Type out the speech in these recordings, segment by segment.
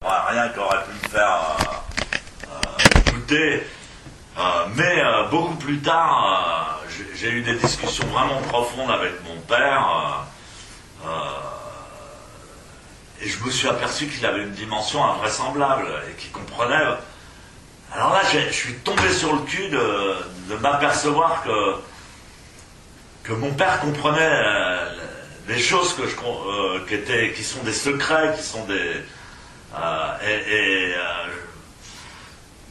Rien qui aurait pu me faire douter. Mais beaucoup plus tard, j'ai eu des discussions vraiment profondes avec mon père. Et je me suis aperçu qu'il avait une dimension invraisemblable et qu'il comprenait. Alors là, je suis tombé sur le cul de m'apercevoir que mon père comprenait des choses qui sont des secrets, qui sont des...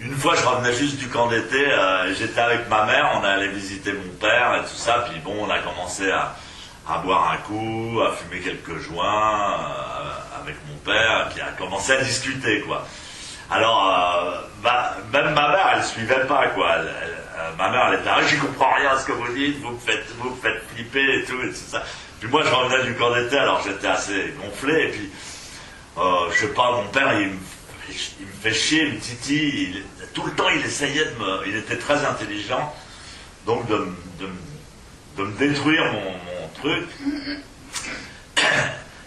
une fois, je revenais juste du camp d'été, j'étais avec ma mère, on allait visiter mon père et tout ça, puis bon, on a commencé à boire un coup, à fumer quelques joints avec mon père, puis à commencer à discuter, quoi. Alors, même ma mère, elle suivait pas, quoi. Ma mère, elle était là, j'y comprends rien à ce que vous dites, vous me faites flipper et tout ça. Puis moi, je revenais du camp d'été, alors j'étais assez gonflé, et puis, je sais pas, mon père, il me fait chier, il me titille, tout le temps, il essayait il était très intelligent, donc de me détruire mon truc.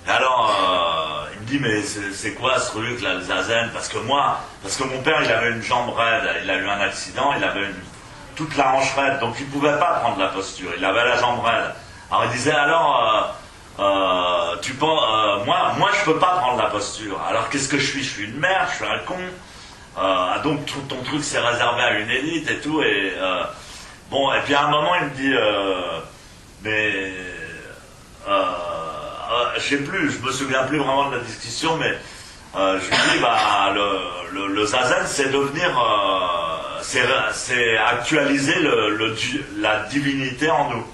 Alors, il me dit, mais c'est quoi ce truc là, le zazen? Parce que mon père, il avait une jambe raide, il a eu un accident, il avait toute la hanche raide, donc il pouvait pas prendre la posture, il avait la jambe raide. Alors il disait, alors, tu penses, moi je peux pas prendre la posture, alors qu'est-ce que je suis? Je suis une merde, je suis un con, donc ton truc c'est réservé à une élite et tout, et bon, et puis à un moment il me dit, mais... je sais plus, je me souviens plus vraiment de la discussion, mais je lui dis, bah, le zazen, c'est devenir, c'est actualiser la divinité en nous.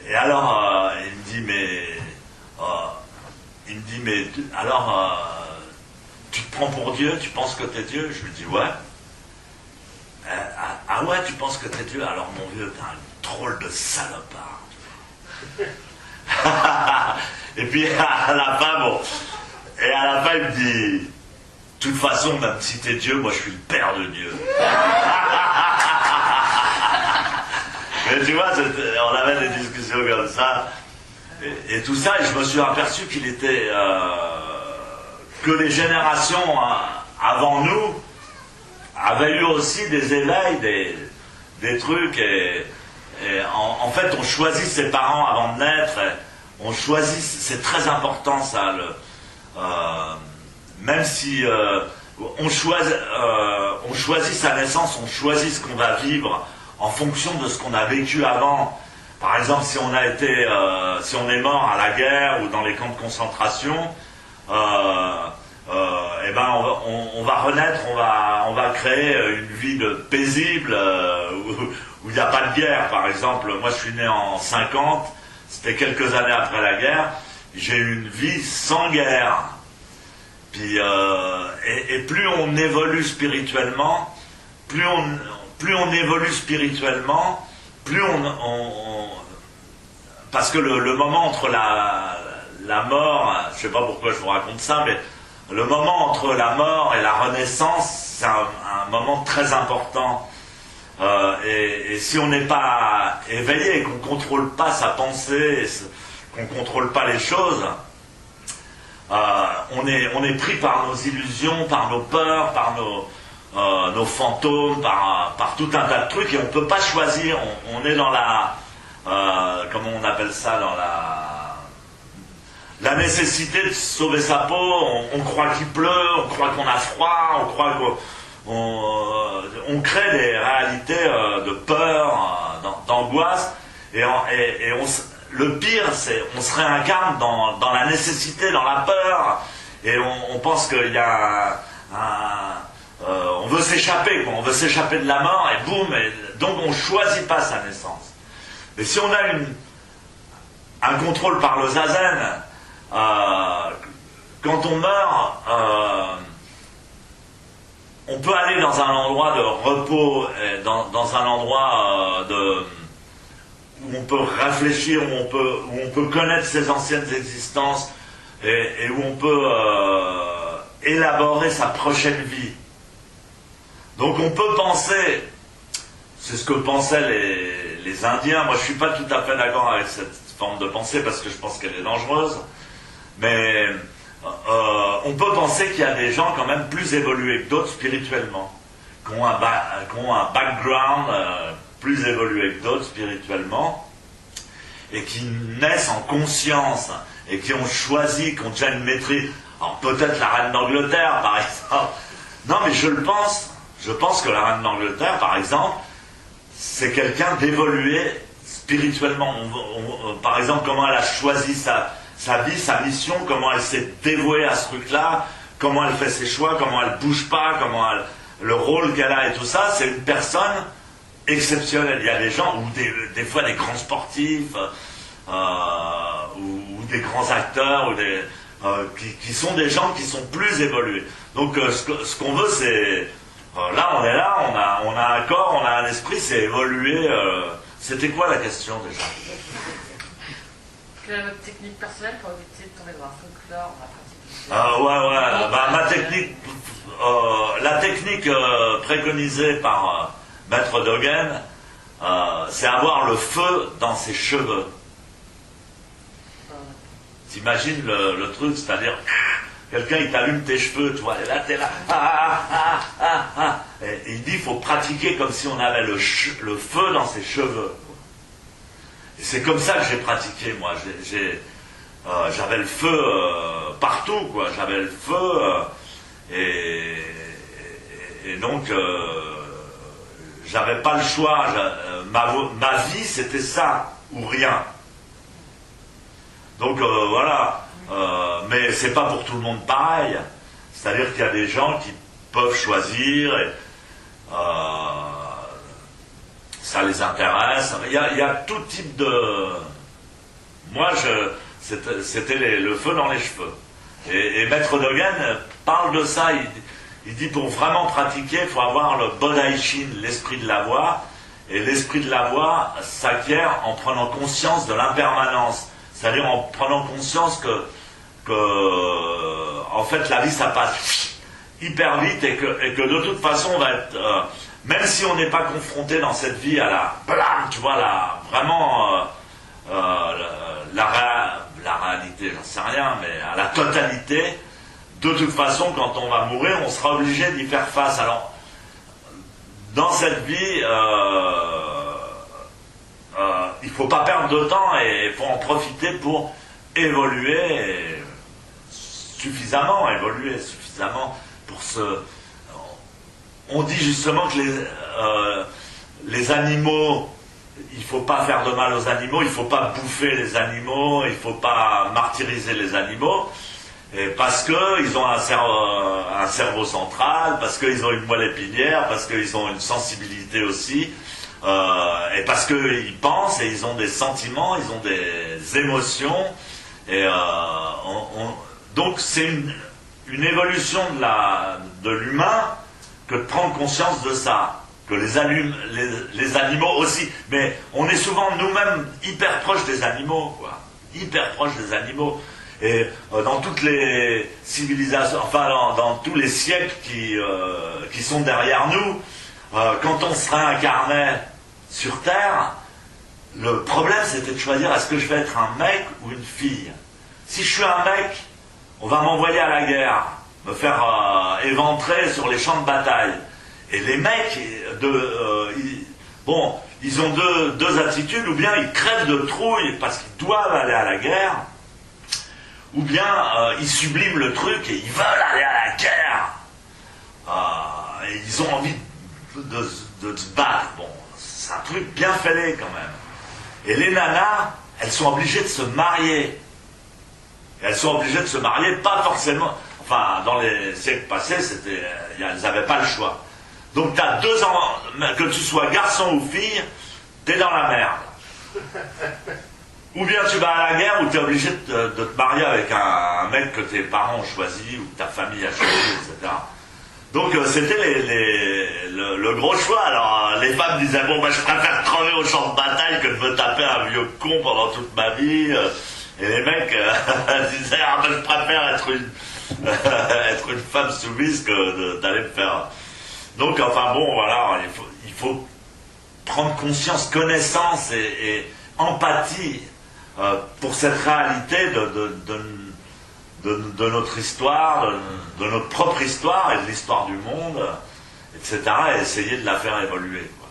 Et alors, il me dit, mais, alors, tu te prends pour Dieu, tu penses que t'es Dieu? Je lui dis, ouais. Ah ouais, tu penses que t'es Dieu? Alors, mon vieux, t'es un drôle de salopard. Et puis à la fin, bon, et à la fin il me dit, de toute façon, même si t'es Dieu, moi je suis le père de Dieu. Mais tu vois, on avait des discussions comme ça, et tout ça, et je me suis aperçu qu'il était que les générations avant nous avaient eu aussi des éveils, des trucs, et en fait on choisit ses parents avant de naître. On choisit, c'est très important ça, même si on choisit sa naissance, on choisit ce qu'on va vivre en fonction de ce qu'on a vécu avant. Par exemple, si on est mort à la guerre ou dans les camps de concentration, eh ben on va renaître, on va créer une vie paisible où il n'y a pas de guerre. Par exemple, moi je suis né en 50. C'était quelques années après la guerre, j'ai eu une vie sans guerre. Puis, et plus on évolue spirituellement, plus on évolue spirituellement, plus parce que le moment entre la mort, je sais pas pourquoi je vous raconte ça, mais le moment entre la mort et la renaissance, c'est un moment très important. Et si on n'est pas éveillé, qu'on ne contrôle pas sa pensée, qu'on ne contrôle pas les choses, on est pris par nos illusions, par nos peurs, par nos fantômes, par tout un tas de trucs, et on ne peut pas choisir. On est dans comment on appelle ça, dans la nécessité de sauver sa peau. On croit qu'il pleut, on croit qu'on a froid, on croit on crée des réalités de peur, d'angoisse, et le pire, c'est on se réincarne dans la nécessité, dans la peur, et on pense qu'il y a on veut s'échapper, on veut s'échapper de la mort, et boum, donc on ne choisit pas sa naissance. Mais si on a un contrôle par le zazen, quand on meurt, on peut aller dans un endroit de repos, dans un endroit où on peut réfléchir, où on peut connaître ses anciennes existences, et où on peut élaborer sa prochaine vie. Donc on peut penser, c'est ce que pensaient les Indiens. Moi je ne suis pas tout à fait d'accord avec cette forme de pensée parce que je pense qu'elle est dangereuse, mais on peut penser qu'il y a des gens quand même plus évolués que d'autres spirituellement, qui ont un background plus évolué que d'autres spirituellement, et qui naissent en conscience, et qui ont choisi, qui ont déjà une maîtrise. Alors peut-être la reine d'Angleterre, par exemple. Non, mais je le pense. Je pense que la reine d'Angleterre, par exemple, c'est quelqu'un d'évolué spirituellement. Par exemple, comment elle a choisi sa vie, sa mission, comment elle s'est dévouée à ce truc-là, comment elle fait ses choix, comment elle bouge pas, le rôle qu'elle a et tout ça, c'est une personne exceptionnelle. Il y a des gens, ou des fois des grands sportifs, ou des grands acteurs, qui sont des gens qui sont plus évolués. Donc ce qu'on veut, c'est... là, on est là, on a un corps, on a un esprit, c'est évoluer. C'était quoi la question déjà? Quelle est votre technique personnelle pour éviter de tomber dans un folklore, dans la pratique? Ma technique... la technique préconisée par Maître Dogen, c'est avoir le feu dans ses cheveux. T'imagines le truc, c'est-à-dire quelqu'un il t'allume tes cheveux, tu vois, et là t'es là, et il dit il faut pratiquer comme si on avait le feu dans ses cheveux. Et c'est comme ça que j'ai pratiqué, moi. J'avais le feu partout, quoi. J'avais le feu, et donc j'avais pas le choix. Ma vie c'était ça ou rien. Donc voilà, mais c'est pas pour tout le monde pareil. C'est-à-dire qu'il y a des gens qui peuvent choisir, et, ça les intéresse. Il y a tout type de... Moi, c'était le feu dans les cheveux. Et Maître Dogen parle de ça. Il dit pour vraiment pratiquer, il faut avoir le Bodhaichin, l'esprit de la voix. Et l'esprit de la voix s'acquiert en prenant conscience de l'impermanence. C'est-à-dire en prenant conscience que en fait la vie ça passe hyper vite et que de toute façon on va être même si on n'est pas confronté dans cette vie à la blam, tu vois vraiment la réalité, j'en sais rien, mais à la totalité, de toute façon quand on va mourir on sera obligé d'y faire face. Alors dans cette vie il ne faut pas perdre de temps et il faut en profiter pour évoluer suffisamment pour se... On dit justement que les animaux, il ne faut pas faire de mal aux animaux, il ne faut pas bouffer les animaux, il ne faut pas martyriser les animaux, et parce qu'ils ont un cerveau central, parce qu'ils ont une moelle épinière, parce qu'ils ont une sensibilité aussi, et parce qu'ils pensent et ils ont des sentiments, ils ont des émotions, et donc c'est une évolution de l'humain que de prendre conscience de ça, que les animaux aussi, mais on est souvent nous-mêmes hyper proches des animaux, quoi, hyper proches des animaux, et dans toutes les civilisations, enfin dans tous les siècles qui sont derrière nous, quand on se réincarnait sur Terre, le problème c'était de choisir est-ce que je vais être un mec ou une fille. Si je suis un mec, on va m'envoyer à la guerre, me faire éventrer sur les champs de bataille. Et les mecs, ils ont deux attitudes, ou bien ils crèvent de trouille parce qu'ils doivent aller à la guerre, ou bien ils subliment le truc et ils veulent aller à la guerre. Et ils ont envie de se battre. Bon, c'est un truc bien fêlé quand même. Et les nanas, elles sont obligées de se marier. Et elles sont obligées de se marier, pas forcément... Enfin, dans les siècles passés, elles n'avaient pas le choix. Donc tu as 2 ans, que tu sois garçon ou fille, tu es dans la merde. Ou bien tu vas à la guerre où tu es obligé de te marier avec un mec que tes parents ont choisi, ou que ta famille a choisi, etc. Donc c'était le gros choix. Alors les femmes disaient, bon, je préfère crever au champ de bataille que de me taper un vieux con pendant toute ma vie. Et les mecs disaient, je préfère être une femme soumise que d'aller me faire... Donc, enfin bon, voilà, il faut prendre conscience, connaissance et empathie pour cette réalité de notre histoire, de notre propre histoire et de l'histoire du monde, etc., et essayer de la faire évoluer, quoi.